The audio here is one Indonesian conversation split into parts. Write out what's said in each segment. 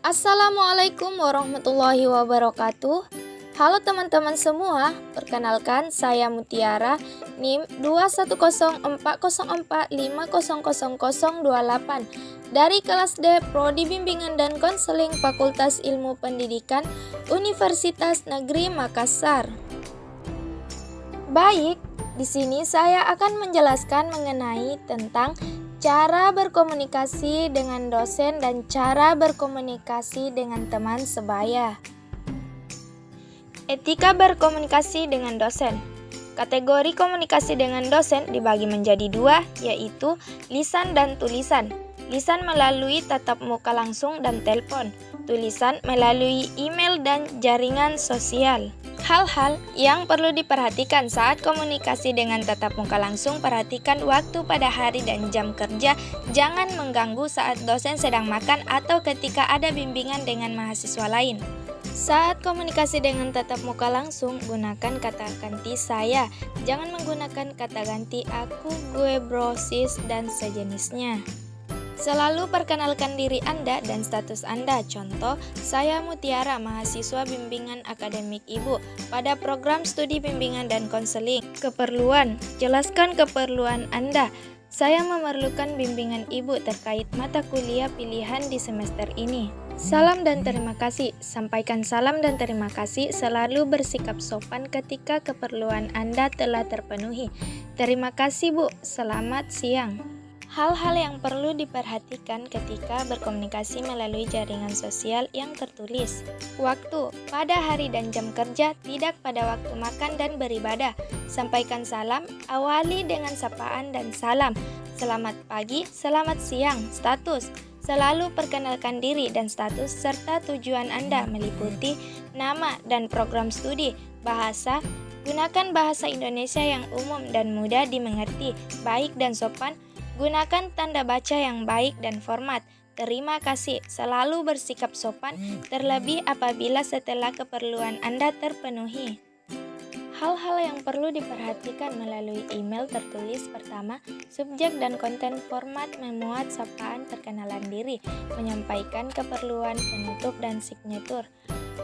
Assalamualaikum warahmatullahi wabarakatuh. Halo teman-teman semua, perkenalkan saya Mutiara, NIM 21040450028 dari kelas D Prodi Bimbingan dan Konseling Fakultas Ilmu Pendidikan Universitas Negeri Makassar. Baik, di sini saya akan menjelaskan mengenai tentang cara berkomunikasi dengan dosen dan cara berkomunikasi dengan teman sebaya. Etika berkomunikasi dengan dosen. Kategori komunikasi dengan dosen dibagi menjadi dua, yaitu lisan dan tulisan. Lisan melalui tatap muka langsung dan telepon. Tulisan melalui email dan jaringan sosial. Hal-hal yang perlu diperhatikan saat komunikasi dengan tatap muka langsung, perhatikan waktu pada hari dan jam kerja, jangan mengganggu saat dosen sedang makan atau ketika ada bimbingan dengan mahasiswa lain. Saat komunikasi dengan tatap muka langsung, gunakan kata ganti saya, jangan menggunakan kata ganti aku, gue, bro, sis, dan sejenisnya. Selalu perkenalkan diri Anda dan status Anda. Contoh, saya Mutiara, mahasiswa bimbingan akademik Ibu pada program studi bimbingan dan konseling. Keperluan, jelaskan keperluan Anda. Saya memerlukan bimbingan Ibu terkait mata kuliah pilihan di semester ini. Salam dan terima kasih. Sampaikan salam dan terima kasih, selalu bersikap sopan ketika keperluan Anda telah terpenuhi. Terima kasih Bu, selamat siang. Hal-hal yang perlu diperhatikan ketika berkomunikasi melalui jaringan sosial yang tertulis. Waktu, pada hari dan jam kerja, tidak pada waktu makan dan beribadah. Sampaikan salam, awali dengan sapaan dan salam. Selamat pagi, selamat siang. Status, selalu perkenalkan diri dan status serta tujuan Anda meliputi nama dan program studi. Bahasa, gunakan bahasa Indonesia yang umum dan mudah dimengerti, baik dan sopan. Gunakan tanda baca yang baik dan format. Terima kasih, selalu bersikap sopan, terlebih apabila setelah keperluan Anda terpenuhi. Hal-hal yang perlu diperhatikan melalui email tertulis. Pertama, subjek dan konten format memuat sapaan perkenalan diri, menyampaikan keperluan penutup dan signatur.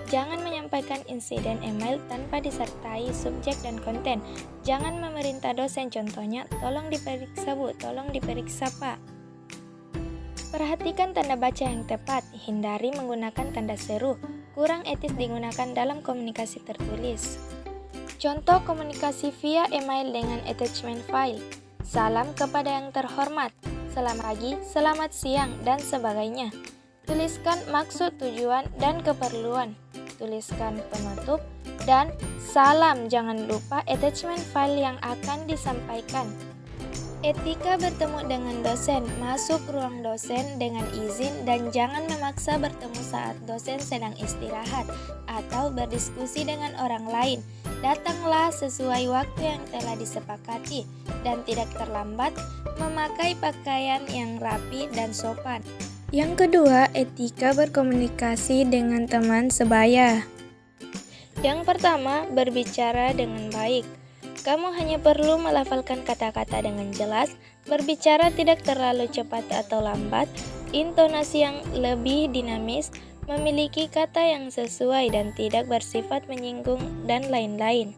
Jangan menyampaikan insiden email tanpa disertai subjek dan konten. Jangan memerintah dosen, contohnya, tolong diperiksa Bu, tolong diperiksa Pak. Perhatikan tanda baca yang tepat, hindari menggunakan tanda seru. Kurang etis digunakan dalam komunikasi tertulis. Contoh komunikasi via email dengan attachment file. Salam kepada yang terhormat, selamat pagi, selamat siang, dan sebagainya. Tuliskan maksud, tujuan, dan keperluan. Tuliskan penutup dan salam. Jangan lupa attachment file yang akan disampaikan. Etika bertemu dengan dosen. Masuk ruang dosen dengan izin dan jangan memaksa bertemu saat dosen sedang istirahat atau berdiskusi dengan orang lain. Datanglah sesuai waktu yang telah disepakati dan tidak terlambat. Memakai pakaian yang rapi dan sopan. Yang kedua, etika berkomunikasi dengan teman sebaya. Yang pertama, berbicara dengan baik. Kamu hanya perlu melafalkan kata-kata dengan jelas, berbicara tidak terlalu cepat atau lambat, intonasi yang lebih dinamis, memiliki kata yang sesuai dan tidak bersifat menyinggung, dan lain-lain.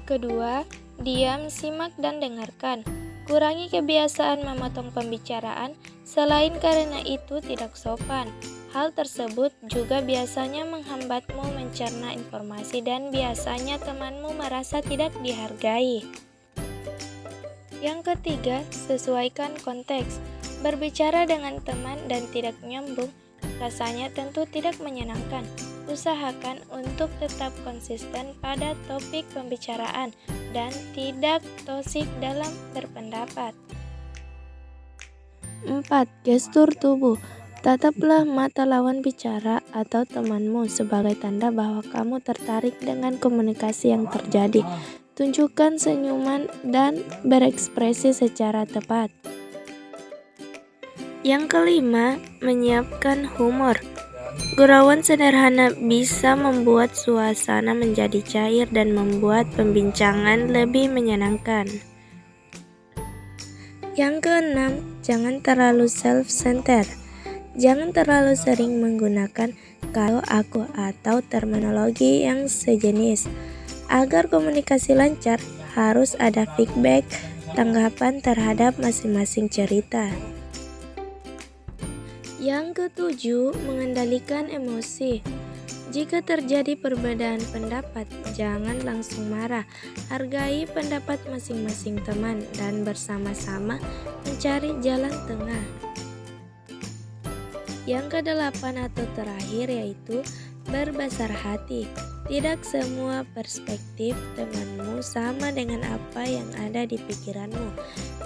Kedua, diam, simak, dan dengarkan. Kurangi kebiasaan memotong pembicaraan, selain karena itu tidak sopan. Hal tersebut juga biasanya menghambatmu mencerna informasi dan biasanya temanmu merasa tidak dihargai. Yang ketiga, sesuaikan konteks. Berbicara dengan teman dan tidak nyambung, rasanya tentu tidak menyenangkan. Usahakan untuk tetap konsisten pada topik pembicaraan dan tidak toksik dalam berpendapat. 4. Gestur tubuh. Tataplah mata lawan bicara atau temanmu sebagai tanda bahwa kamu tertarik dengan komunikasi yang terjadi. Tunjukkan senyuman dan berekspresi secara tepat. Yang kelima, menyiapkan humor. Gurauan sederhana bisa membuat suasana menjadi cair dan membuat pembincangan lebih menyenangkan. Yang keenam, jangan terlalu self-centered. Jangan terlalu sering menggunakan kalau aku atau terminologi yang sejenis. Agar komunikasi lancar, harus ada feedback, tanggapan terhadap masing-masing cerita. Yang ketujuh, mengendalikan emosi. Jika terjadi perbedaan pendapat, jangan langsung marah. Hargai pendapat masing-masing teman dan bersama-sama mencari jalan tengah. Yang kedelapan atau terakhir yaitu berbesar hati. Tidak semua perspektif temanmu sama dengan apa yang ada di pikiranmu.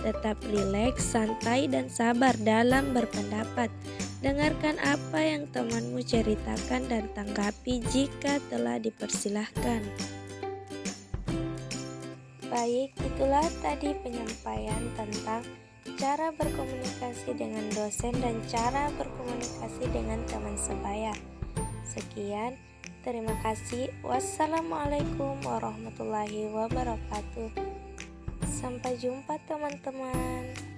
Tetap rileks, santai, dan sabar dalam berpendapat. Dengarkan apa yang temanmu ceritakan dan tanggapi jika telah dipersilahkan. Baik, itulah tadi penyampaian tentang cara berkomunikasi dengan dosen dan cara berkomunikasi dengan teman sebaya. Sekian, terima kasih. Wassalamualaikum warahmatullahi wabarakatuh. Sampai jumpa teman-teman.